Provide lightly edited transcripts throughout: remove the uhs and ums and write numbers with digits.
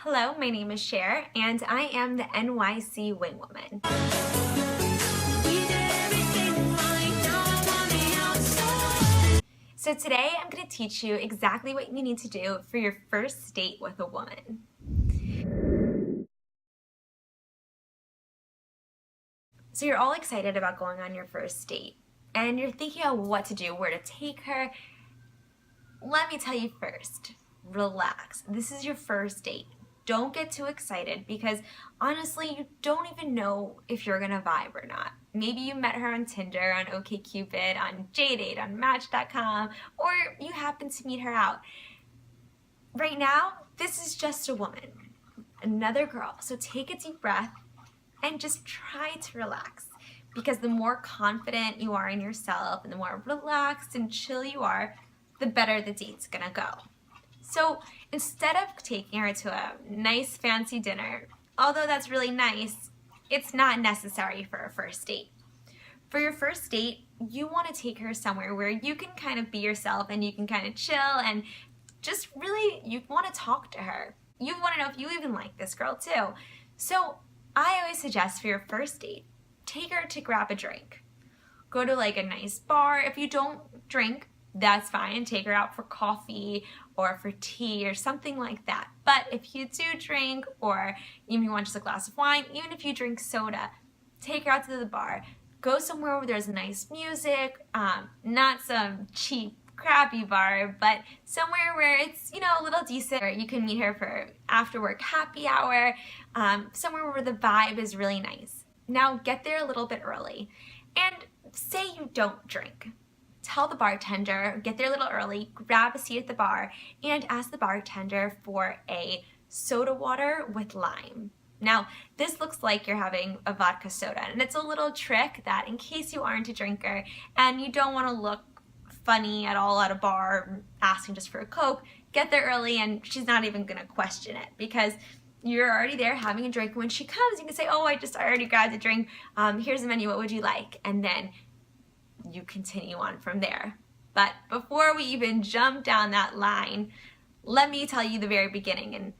Hello, my name is Cher, and I am the NYC Wingwoman. So today I'm going to teach you exactly what you need to do for your first date with a woman. So you're all excited about going on your first date, and you're thinking of what to do, where to take her. Let me tell you first, relax. This is your first date. Don't get too excited because honestly, you don't even know if you're gonna vibe or not. Maybe you met her on Tinder, on OkCupid, on JDate, on Match.com, or you happen to meet her out. Right now, this is just a woman, another girl. So take a deep breath and just try to relax, because the more confident you are in yourself and the more relaxed and chill you are, the better the date's gonna go. So instead of taking her to a nice fancy dinner, although that's really nice, it's not necessary for a first date. For your first date, you want to take her somewhere where you can kind of be yourself and you can kind of chill and just really, you want to talk to her. You want to know if you even like this girl too. So I always suggest for your first date, take her to grab a drink. Go to like a nice bar. If you don't drink, that's fine. Take her out for coffee or for tea or something like that. But if you do drink, or even you want just a glass of wine, even if you drink soda, take her out to the bar. Go somewhere where there's nice music, not some cheap, crappy bar, but somewhere where it's, a little decent, or you can meet her for after work happy hour, somewhere where the vibe is really nice. Now get there a little bit early, and say you don't drink. Tell the bartender, get there a little early, grab a seat at the bar, and ask the bartender for a soda water with lime. Now, this looks like you're having a vodka soda, and it's a little trick that in case you aren't a drinker and you don't want to look funny at all at a bar asking just for a Coke, get there early and she's not even going to question it, because you're already there having a drink. When she comes, you can say, oh, I already grabbed a drink. Here's the menu. What would you like? And then you continue on from there. But before we even jump down that line, let me tell you the very beginning and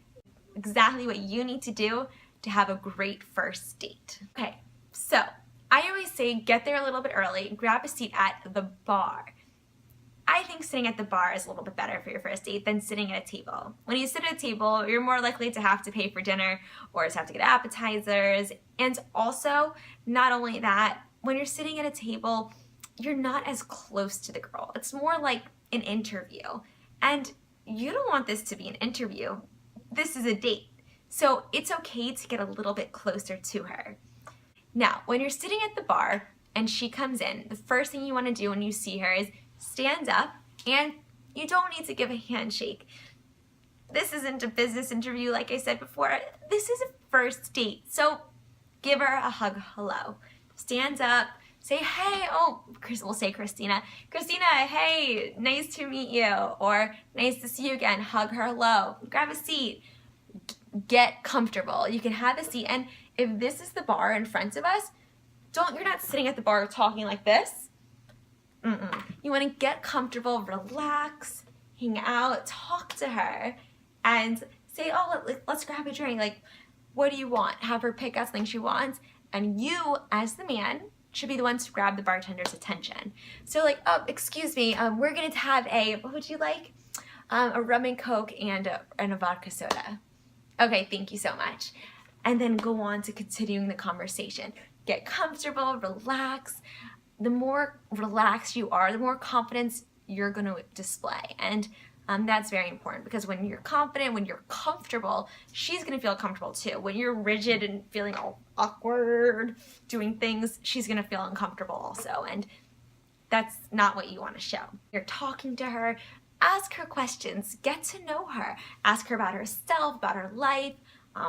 exactly what you need to do to have a great first date. Okay, so I always say get there a little bit early, grab a seat at the bar. I think sitting at the bar is a little bit better for your first date than sitting at a table. When you sit at a table, you're more likely to have to pay for dinner or to have to get appetizers. And also, not only that, when you're sitting at a table, you're not as close to the girl. It's more like an interview. And you don't want this to be an interview. This is a date. So it's okay to get a little bit closer to her. Now, when you're sitting at the bar and she comes in, the first thing you want to do when you see her is stand up, and you don't need to give a handshake. This isn't a business interview like I said before. This is a first date. So give her a hug hello. Stand up. Say, hey, we'll say Christina. Christina, hey, nice to meet you. Or nice to see you again. Hug her hello. Grab a seat. Get comfortable. You can have a seat. And if this is the bar in front of us, you're not sitting at the bar talking like this. You want to get comfortable, relax, hang out, talk to her, and say, oh, let's grab a drink. Like, what do you want? Have her pick out something she wants. And you, as the man, should be the ones to grab the bartender's attention. So like, oh, excuse me, we're going to have what would you like? A rum and Coke and a vodka soda. Okay, thank you so much. And then go on to continuing the conversation. Get comfortable, relax. The more relaxed you are, the more confidence you're going to display. And that's very important, because when you're confident, when you're comfortable, she's going to feel comfortable too. When you're rigid and feeling all awkward doing things, she's going to feel uncomfortable also. And that's not what you want to show. You're talking to her, ask her questions, get to know her. Ask her about herself, about her life,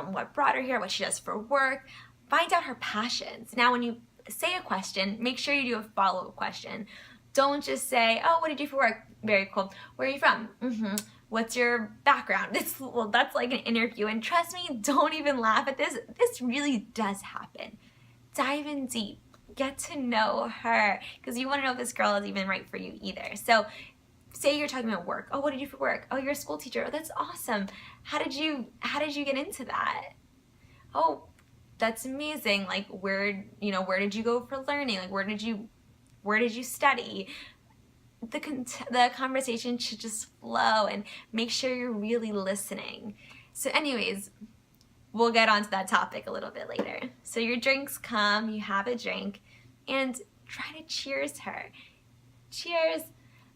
what brought her here, what she does for work. Find out her passions. Now, when you say a question, make sure you do a follow-up question. Don't just say, oh, what do you do for work? Very cool. Where are you from? What's your background? That's like an interview. And trust me, don't even laugh at this. This really does happen. Dive in deep. Get to know her, because you want to know if this girl is even right for you either. So say you're talking about work. Oh, what did you do for work? Oh, you're a school teacher. Oh, that's awesome. How did you get into that? Oh, that's amazing. Like, where did you go for learning? Like, where did you study? The conversation should just flow, and make sure you're really listening. So anyways, we'll get onto that topic a little bit later. So your drinks come, you have a drink, and try to cheers her. Cheers,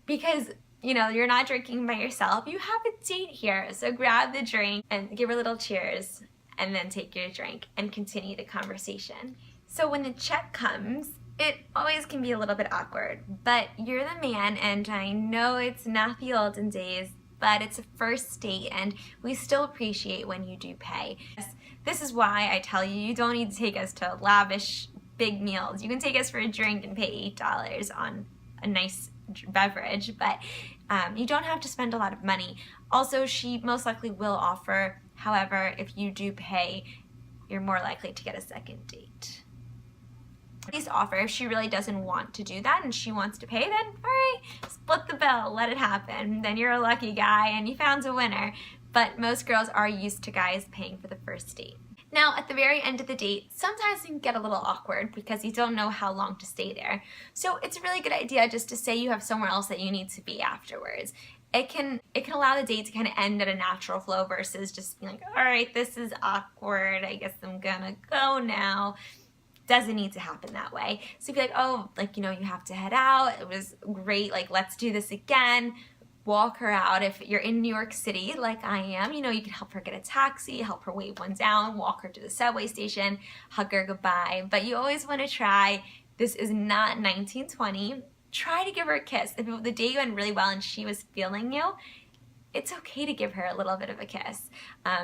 because you're not drinking by yourself. You have a date here, so grab the drink and give her a little cheers, and then take your drink and continue the conversation. So when the check comes, it always can be a little bit awkward, but you're the man, and I know it's not the olden days, but it's a first date, and we still appreciate when you do pay. This is why I tell you, you don't need to take us to lavish big meals. You can take us for a drink and pay $8 on a nice beverage, but you don't have to spend a lot of money. Also, she most likely will offer. However, if you do pay, you're more likely to get a second date. Please offer. If she really doesn't want to do that and she wants to pay, then all right, split the bill, let it happen. Then you're a lucky guy and you found a winner. But most girls are used to guys paying for the first date. Now, at the very end of the date, sometimes it can get a little awkward because you don't know how long to stay there. So it's a really good idea just to say you have somewhere else that you need to be afterwards. It can allow the date to kind of end at a natural flow versus just being like, all right, this is awkward, I guess I'm gonna go now. Doesn't need to happen that way. So if you're like, oh, you have to head out, it was great, let's do this again. Walk her out. If you're in New York City, like I am, you can help her get a taxi, help her wave one down, walk her to the subway station, hug her goodbye. But you always want to try, this is not 1920, try to give her a kiss. If the date went really well and she was feeling you, it's okay to give her a little bit of a kiss.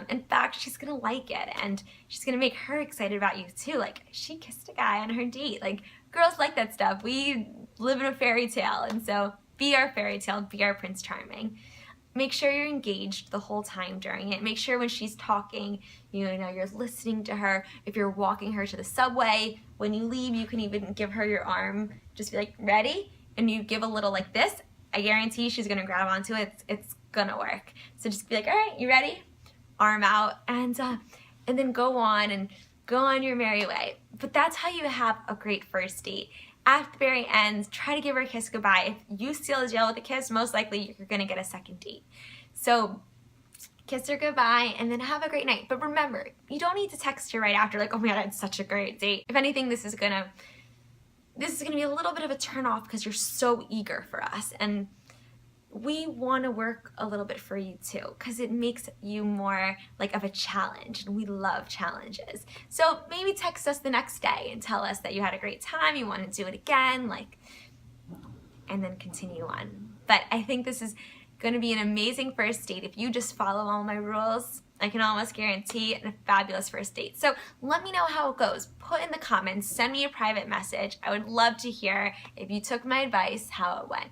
In fact, she's gonna like it, and she's gonna make her excited about you too. Like, she kissed a guy on her date. Like, girls like that stuff. We live in a fairy tale, and so be our fairy tale, be our Prince Charming. Make sure you're engaged the whole time during it. Make sure when she's talking, you're listening to her. If you're walking her to the subway, when you leave, you can even give her your arm. Just be like, ready? And you give a little like this. I guarantee she's gonna grab onto it. It's gonna work. So just be like, all right, you ready? Arm out, and then go on your merry way. But that's how you have a great first date. At the very end, try to give her a kiss goodbye. If you seal the deal with a kiss, most likely you're gonna get a second date. So kiss her goodbye and then have a great night. But remember, you don't need to text her right after like, oh my God, I had such a great date. If anything, this is gonna be a little bit of a turn off because you're so eager for us, and we want to work a little bit for you too, because it makes you more like of a challenge, and we love challenges. So maybe text us the next day and tell us that you had a great time, you want to do it again, and then continue on. But I think this is going to be an amazing first date. If you just follow all my rules, I can almost guarantee a fabulous first date. So let me know how it goes. Put in the comments, send me a private message. I would love to hear, if you took my advice, how it went.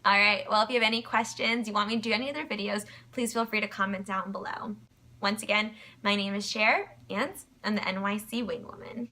All right, well, if you have any questions, you want me to do any other videos, please feel free to comment down below. Once again, my name is Cher, and I'm the NYC Wing Woman.